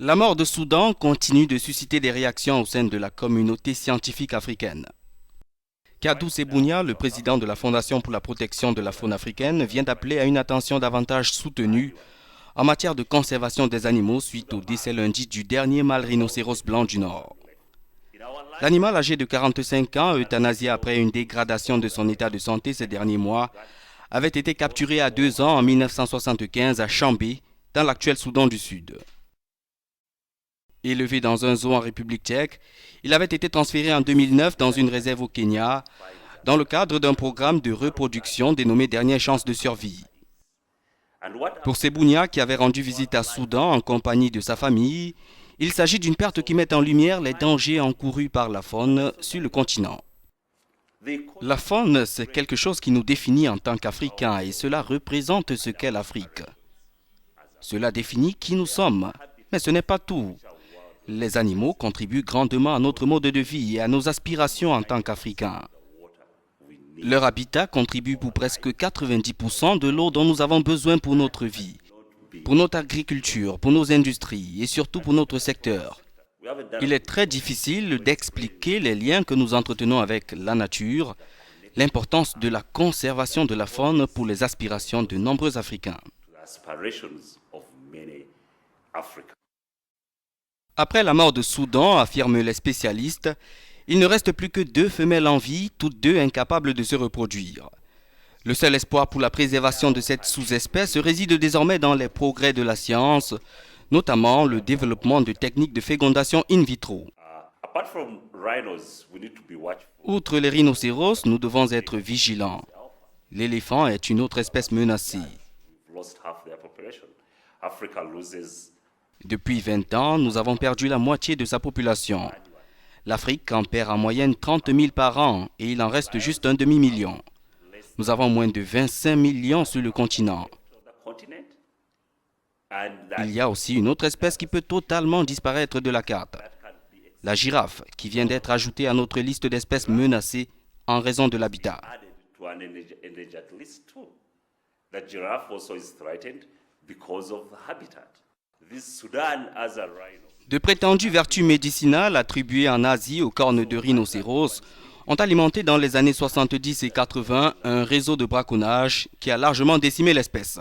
La mort de Soudan continue de susciter des réactions au sein de la communauté scientifique africaine. Kadou Sebounia, le président de la Fondation pour la protection de la faune africaine, vient d'appeler à une attention davantage soutenue en matière de conservation des animaux suite au décès lundi du dernier mâle rhinocéros blanc du Nord. L'animal âgé de 45 ans, euthanasié après une dégradation de son état de santé ces derniers mois, avait été capturé à 2 ans en 1975 à Chambé, dans l'actuel Soudan du Sud. Élevé dans un zoo en République tchèque, il avait été transféré en 2009 dans une réserve au Kenya, dans le cadre d'un programme de reproduction dénommé Dernière chance de survie. Pour Sebounia, qui avait rendu visite à Soudan en compagnie de sa famille, il s'agit d'une perte qui met en lumière les dangers encourus par la faune sur le continent. La faune, c'est quelque chose qui nous définit en tant qu'Africains et cela représente ce qu'est l'Afrique. Cela définit qui nous sommes, mais ce n'est pas tout. Les animaux contribuent grandement à notre mode de vie et à nos aspirations en tant qu'Africains. Leur habitat contribue pour presque 90% de l'eau dont nous avons besoin pour notre vie, pour notre agriculture, pour nos industries et surtout pour notre secteur. Il est très difficile d'expliquer les liens que nous entretenons avec la nature, l'importance de la conservation de la faune pour les aspirations de nombreux Africains. Après la mort de Soudan, affirment les spécialistes, il ne reste plus que 2 femelles en vie, toutes deux incapables de se reproduire. Le seul espoir pour la préservation de cette sous-espèce réside désormais dans les progrès de la science, notamment le développement de techniques de fécondation in vitro. Outre les rhinocéros, nous devons être vigilants. L'éléphant est une autre espèce menacée. Depuis 20 ans, nous avons perdu la moitié de sa population. L'Afrique en perd en moyenne 30 000 par an et il en reste juste un demi-million. Nous avons moins de 25 millions sur le continent. Il y a aussi une autre espèce qui peut totalement disparaître de la carte. La girafe, qui vient d'être ajoutée à notre liste d'espèces menacées en raison de l'habitat. De prétendues vertus médicinales attribuées en Asie aux cornes de rhinocéros ont alimenté dans les années 70 et 80 un réseau de braconnage qui a largement décimé l'espèce.